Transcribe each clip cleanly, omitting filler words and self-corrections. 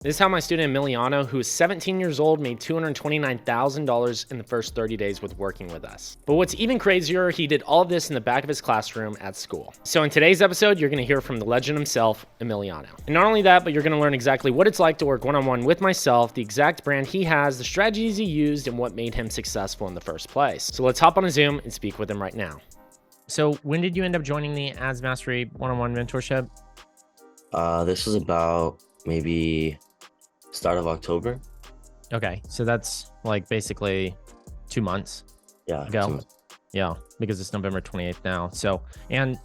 This is how my student Emiliano, who is 17 years old, made $229,000 in the first 30 days with working with us. But what's even crazier, he did all of this in the back of his classroom at school. So in today's episode, you're gonna hear from the legend himself, Emiliano. And not only that, but you're gonna learn exactly what it's like to work one-on-one with myself, the exact brand he has, the strategies he used, and what made him successful in the first place. So let's hop on a Zoom and speak with him right now. So when did you end up joining the Ads Mastery one-on-one mentorship? This was about maybe start of October. Okay, so that's like basically 2 months Yeah. ago. Yeah, because it's November 28th now. So, and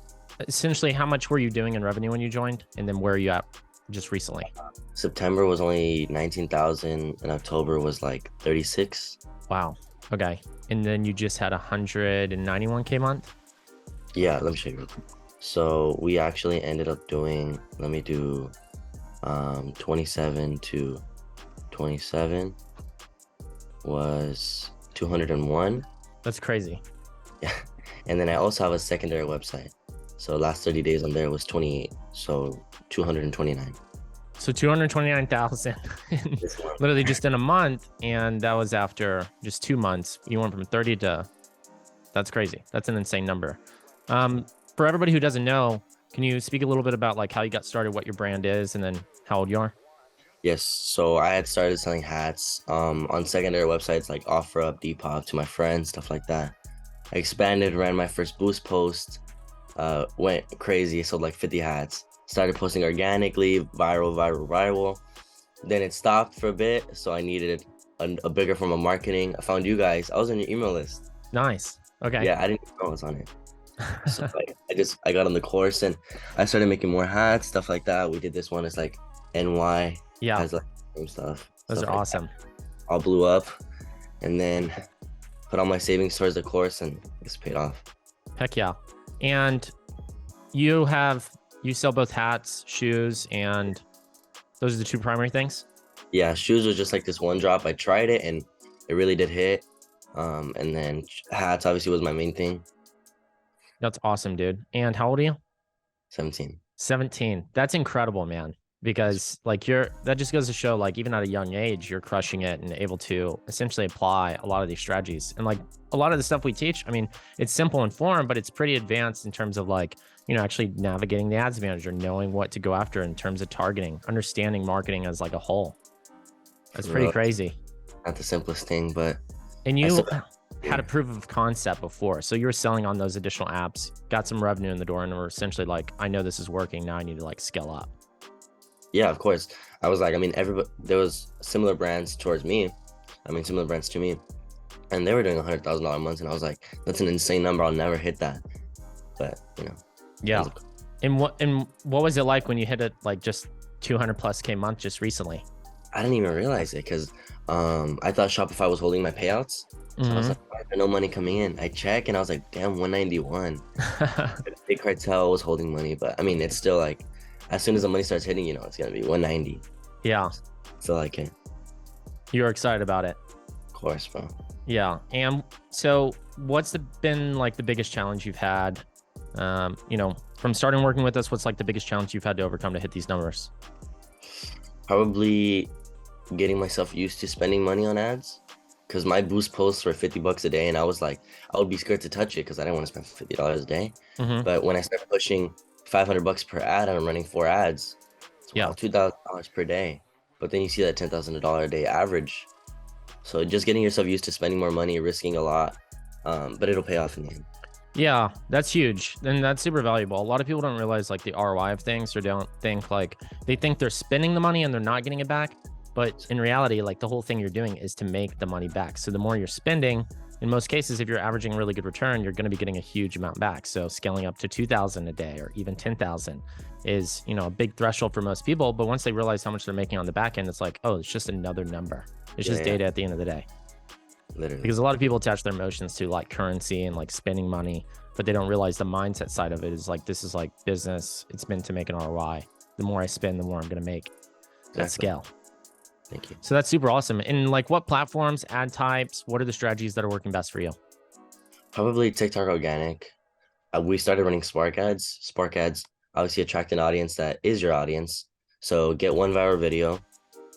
essentially, how much were you doing in revenue when you joined? And then where are you at just recently? September was only 19,000 and October was like 36. Wow. Okay. And then you just had 191K month? Yeah, let me show you real quick. So we actually ended up doing, let me do 27 to 27 was 201. That's crazy. Yeah. And then I also have a secondary website. So last 30 days on there was 28. So 229. So 229,000 literally just in a month. And that was after just 2 months. You went from 30 to, that's crazy. That's an insane number. For everybody who doesn't know, can you speak a little bit about like how you got started, what your brand is, and then how old you are? Yes, so I had started selling hats on secondary websites like OfferUp, Depop to my friends, stuff like that. I expanded, ran my first boost post, went crazy, sold like 50 hats. Started posting organically, viral. Then it stopped for a bit, so I needed a bigger form of marketing. I found you guys. I was on your email list. Nice. Okay. Yeah, I didn't even know I was on it. So like, I got on the course and I started making more hats, stuff like that. We did this one. It's like NY. Yeah. Has like same stuff. Those are like awesome. that. All blew up, and then put all my savings towards the course, and it's paid off. Heck yeah. And you sell both hats, shoes, and those are the two primary things? Yeah, shoes was just like this one drop. I tried it and it really did hit. And then hats obviously was my main thing. That's awesome, dude. And how old are you? 17. 17. That's incredible, man. Because like that just goes to show like even at a young age, you're crushing it and able to essentially apply a lot of these strategies. And like a lot of the stuff we teach, I mean, it's simple in form, but it's pretty advanced in terms of like, actually navigating the ads manager, knowing what to go after in terms of targeting, understanding marketing as like a whole. That's pretty crazy. Not the simplest thing, but. And you had a proof of concept before. So you were selling on those additional apps, got some revenue in the door, and were essentially like, I know this is working. Now I need to like scale up. Yeah, of course. I was like, I mean, there was similar brands to me, and they were doing $100,000 months, and I was like, that's an insane number. I'll never hit that. But yeah. And what was it like when you hit it like just 200+K month just recently? I didn't even realize it because I thought Shopify was holding my payouts. So I was like, why is there no money coming in? I check and I was like, damn, 191. Big Cartel was holding money, but I mean, it's still like, as soon as the money starts hitting, it's gonna be 190. Yeah. So like it. You're excited about it. Of course, bro. Yeah. And so what's been like the biggest challenge you've had? From starting working with us, what's like the biggest challenge you've had to overcome to hit these numbers? Probably getting myself used to spending money on ads, because my boost posts were $50 a day, and I was like, I would be scared to touch it because I didn't want to spend $50 a day. But when I started pushing $500 per ad and I'm running 4 ads, it's $2,000 per day. But then you see that $10,000 a day average. So just getting yourself used to spending more money, risking a lot, but it'll pay off in the end. Yeah, that's huge. And that's super valuable. A lot of people don't realize like the ROI of things, or don't think like, they think they're spending the money and they're not getting it back. But in reality, like the whole thing you're doing is to make the money back. So the more you're spending, in most cases, if you're averaging a really good return, you're going to be getting a huge amount back. So scaling up to 2,000 a day or even 10,000 is, a big threshold for most people. But once they realize how much they're making on the back end, it's like, oh, it's just another number. It's just data at the end of the day. Literally. Because a lot of people attach their emotions to like currency and like spending money, but they don't realize the mindset side of it is like, this is like business. It's meant to make an ROI. The more I spend, the more I'm going to make at scale. Thank you. So that's super awesome. And like what platforms, ad types, what are the strategies that are working best for you? Probably TikTok organic. We started running Spark ads. Spark ads obviously attract an audience that is your audience. So get one viral video,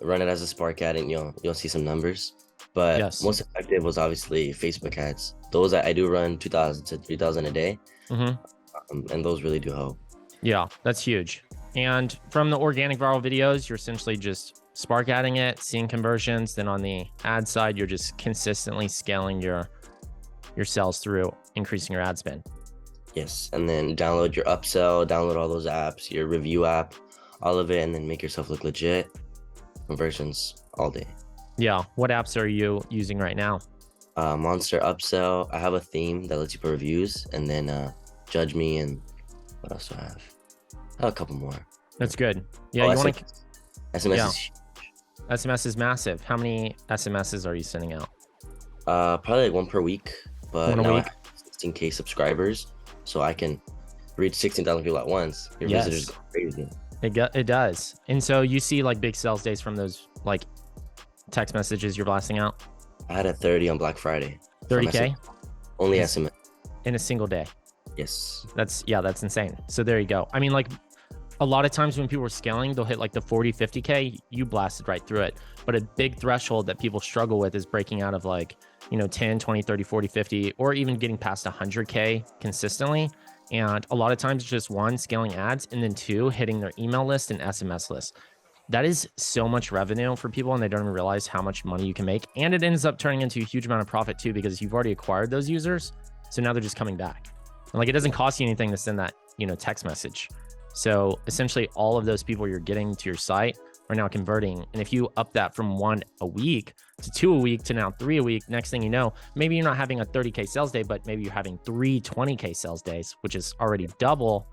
run it as a Spark ad, and you'll see some numbers. But Yes. most effective was obviously Facebook ads. Those I do run 2,000 to 3,000 a day, and those really do help. Yeah, that's huge. And from the organic viral videos, you're essentially just spark adding it, seeing conversions. Then on the ad side, you're just consistently scaling your sales through increasing your ad spend. Yes, and then download your upsell, download all those apps, your review app, all of it, and then make yourself look legit. Conversions all day. Yeah. What apps are you using right now? Monster upsell. I have a theme that lets you put reviews, and then Judge Me, and what else do I have? I have a couple more. That's good. Yeah, you want to. SMS Yeah. is huge. SMS is massive. How many SMSs are you sending out? Probably like one per week, but One a now week? I have 16K subscribers, so I can reach 16,000 people at once. Your Yes. visitors go crazy. It does. And so you see like big sales days from those like text messages you're blasting out? I had a 30 on Black Friday. from 30K Only Yes. SMS. in a single day. Yes. That's insane. So there you go. I mean, like a lot of times when people are scaling, they'll hit like the 40, 50K, you blasted right through it. But a big threshold that people struggle with is breaking out of like, 10, 20, 30, 40, 50, or even getting past 100K consistently. And a lot of times it's just one, scaling ads, and then two, hitting their email list and SMS list. That is so much revenue for people, and they don't even realize how much money you can make. And it ends up turning into a huge amount of profit too, because you've already acquired those users. So now they're just coming back. And like, it doesn't cost you anything to send that, text message. So essentially all of those people you're getting to your site are now converting. And if you up that from 1 a week to 2 a week to now 3 a week, next thing you know, maybe you're not having a 30K sales day, but maybe you're having 3 20K sales days, which is already double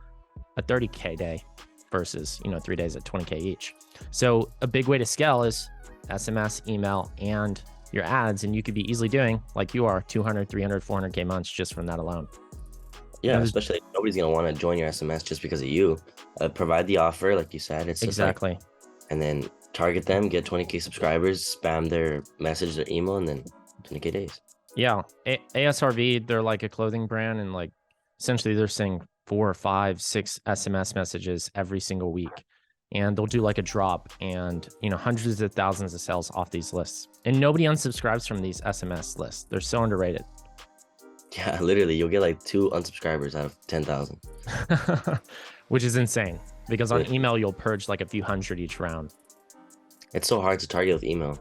a 30K day versus, 3 days at 20K each. So a big way to scale is SMS, email, and your ads. And you could be easily doing, like you are, 200, 300, 400K months just from that alone. Yeah, especially nobody's going to want to join your SMS just because of you. Provide the offer, like you said. It's exactly. And then target them, get 20K subscribers, spam their message, their email, and then 20K days. Yeah. ASRV, they're like a clothing brand, and like essentially they're sending 4 or 5, 6 SMS messages every single week. And they'll do like a drop and, hundreds of thousands of sales off these lists. And nobody unsubscribes from these SMS lists. They're so underrated. Yeah, literally, you'll get like 2 unsubscribers out of 10,000. Which is insane, because on email, you'll purge like a few hundred each round. It's so hard to target with email.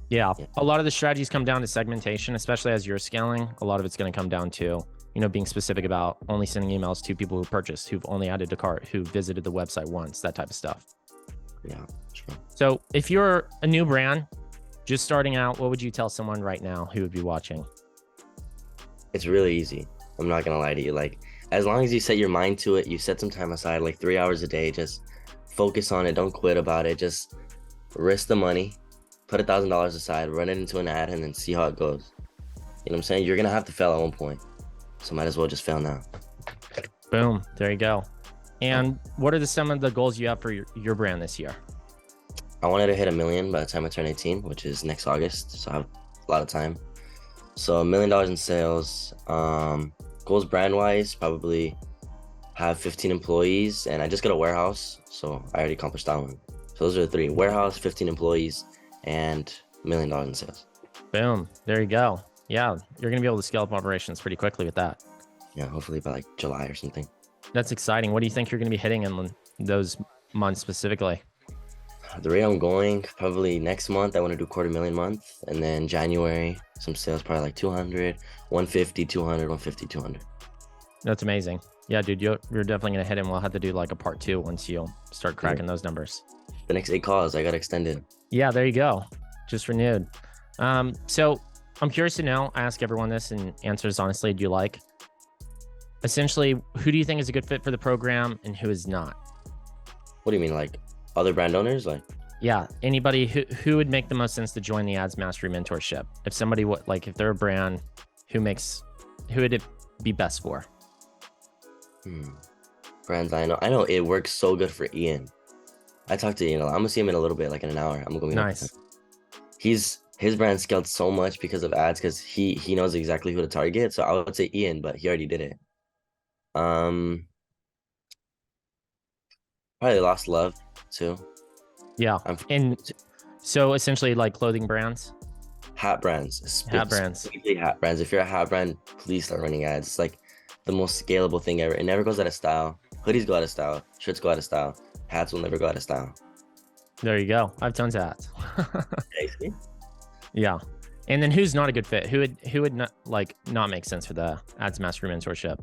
Yeah. A lot of the strategies come down to segmentation, especially as you're scaling. A lot of it's going to come down to, being specific about only sending emails to people who purchased, who've only added to cart, who visited the website once, that type of stuff. Yeah, sure. So if you're a new brand, just starting out, what would you tell someone right now who would be watching? It's really easy. I'm not going to lie to you. Like, as long as you set your mind to it, you set some time aside, like 3 hours a day, just focus on it. Don't quit about it. Just risk the money, put $1,000 aside, run it into an ad, and then see how it goes. You know what I'm saying? You're going to have to fail at one point. So might as well just fail now. Boom. There you go. And what are some of the goals you have for your brand this year? I wanted to hit 1 million by the time I turn 18, which is next August. So I have a lot of time. So $1 million in sales. Goals brand wise, probably have 15 employees, and I just got a warehouse. So I already accomplished that one. So those are the 3: warehouse, 15 employees, and $1 million in sales. Boom. There you go. Yeah. You're going to be able to scale up operations pretty quickly with that. Yeah, hopefully by like July or something. That's exciting. What do you think you're going to be hitting in those months specifically? The rate I'm going, probably next month, I want to do $250,000 month. And then January, some sales, probably like 200, 150, 200, 150, 200. That's amazing. Yeah, dude, you're definitely going to hit him. We'll have to do like a part 2 once you start cracking those numbers. The next 8 calls, I got extended. Yeah, there you go. Just renewed. So I'm curious to know, I ask everyone this and answers honestly, do you like? Essentially, who do you think is a good fit for the program and who is not? What do you mean, like other brand owners? Like, yeah, anybody who would make the most sense to join the Ads Mastery mentorship? If somebody would, like, if they're a brand, who would it be best for? Brands I know it works so good for Ian. I talked to Ian a lot. I'm gonna see him in a little bit, like in an hour. I'm gonna go meet him. Nice. His brand scaled so much because of ads, because he knows exactly who to target. So I would say Ian, but he already did it. Probably Lost Love too. Yeah. I'm And so essentially like clothing brands, hat brands, hat brands. specifically hat brands. If you're a hat brand, please start running ads. It's like the most scalable thing ever. It never goes out of style. Hoodies go out of style. Shirts go out of style. Hats will never go out of style. There you go. I have tons of hats. Okay, see? Yeah. And then who's not a good fit? Who would not make sense for the Ads Mastery mentorship?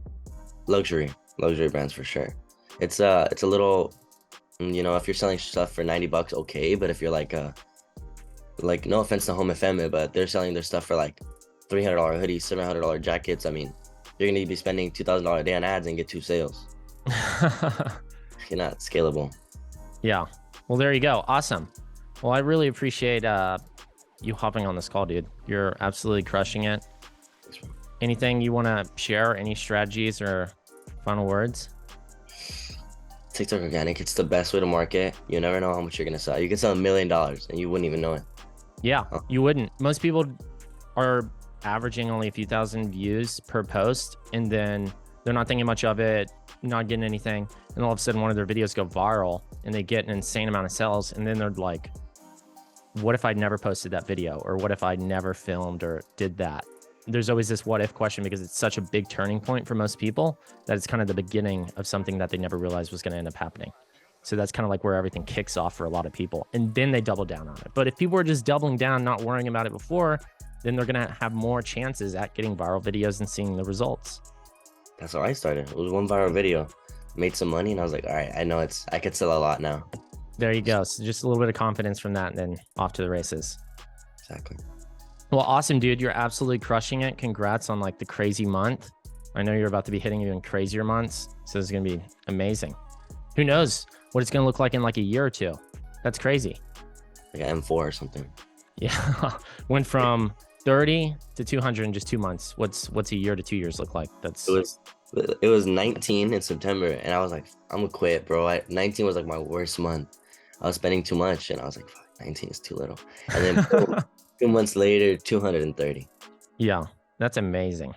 Luxury brands for sure. It's a little, if you're selling stuff for $90, okay. But if you're like no offense to Home FM, but they're selling their stuff for like $300 hoodies, $700 jackets. I mean, you're gonna be spending $2,000 a day on ads and get 2 sales. You're not scalable. Yeah. Well, there you go. Awesome. Well, I really appreciate you hopping on this call, dude. You're absolutely crushing it. Anything you want to share? Any strategies or final words? TikTok organic, it's the best way to market. You never know how much you're gonna sell. You can sell $1 million and you wouldn't even know it. Yeah, you wouldn't. Most people are averaging only a few thousand views per post, and then they're not thinking much of it, not getting anything, and all of a sudden one of their videos go viral and they get an insane amount of sales, and then they're like, what if I'd never posted that video? Or what if I never filmed or did that? There's always this what if question because it's such a big turning point for most people that it's kind of the beginning of something that they never realized was going to end up happening. So that's kind of like where everything kicks off for a lot of people. And then they double down on it. But if people are just doubling down, not worrying about it before, then they're going to have more chances at getting viral videos and seeing the results. That's how I started. It was one viral video, made some money, and I was like, all right, I know I could sell a lot now. There you go. So just a little bit of confidence from that and then off to the races. Exactly. Well, awesome, dude. You're absolutely crushing it. Congrats on like the crazy month. I know you're about to be hitting even crazier months. So it's going to be amazing. Who knows what it's going to look like in like a year or two. That's crazy. Like an M4 or something. Yeah. Went from 30 to 200 in just 2 months. What's a year to 2 years look like? It was 19 in September, and I was like, I'm gonna quit, bro. 19 was like my worst month. I was spending too much, and I was like, fuck, 19 is too little. And then boom, 2 months later, 230. Yeah, that's amazing.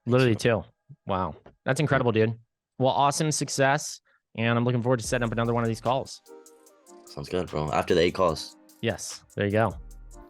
Literally too. Wow. That's incredible, dude. Well, awesome success. And I'm looking forward to setting up another one of these calls. Sounds good, bro. After the 8 calls. Yes, there you go.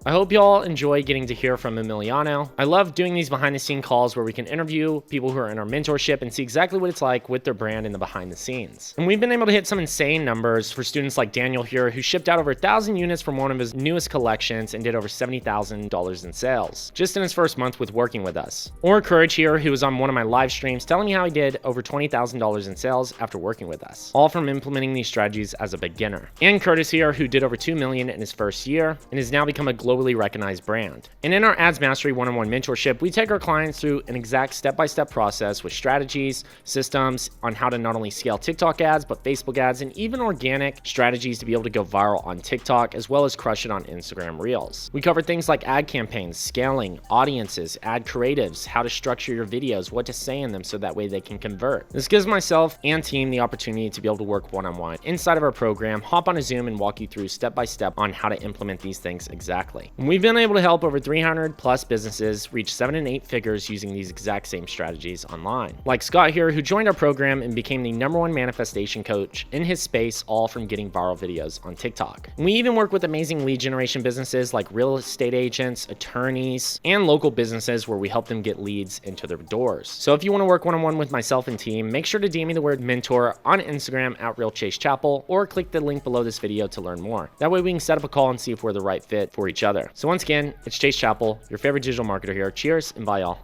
I hope y'all enjoy getting to hear from Emiliano. I love doing these behind the scene calls where we can interview people who are in our mentorship and see exactly what it's like with their brand in the behind the scenes. And we've been able to hit some insane numbers for students like Daniel here, who shipped out over 1,000 units from one of his newest collections and did over $70,000 in sales just in his first month with working with us. Or Courage here, who was on one of my live streams telling me how he did over $20,000 in sales after working with us, all from implementing these strategies as a beginner. And Curtis here, who did over $2 million in his first year and has now become a globally recognized brand. And in our Ads Mastery one-on-one mentorship, we take our clients through an exact step-by-step process with strategies, systems on how to not only scale TikTok ads, but Facebook ads, and even organic strategies to be able to go viral on TikTok, as well as crush it on Instagram Reels. We cover things like ad campaigns, scaling, audiences, ad creatives, how to structure your videos, what to say in them so that way they can convert. This gives myself and team the opportunity to be able to work one-on-one inside of our program, hop on a Zoom and walk you through step-by-step on how to implement these things exactly. And we've been able to help over 300 plus businesses reach 7 and 8 figures using these exact same strategies online. Like Scott here, who joined our program and became the #1 manifestation coach in his space, all from getting viral videos on TikTok. And we even work with amazing lead generation businesses like real estate agents, attorneys, and local businesses where we help them get leads into their doors. So if you want to work one-on-one with myself and team, make sure to DM me the word mentor on Instagram at @RealChaseChappell, or click the link below this video to learn more. That way we can set up a call and see if we're the right fit for each other. So once again, it's Chase Chappell, your favorite digital marketer here. Cheers and bye, y'all.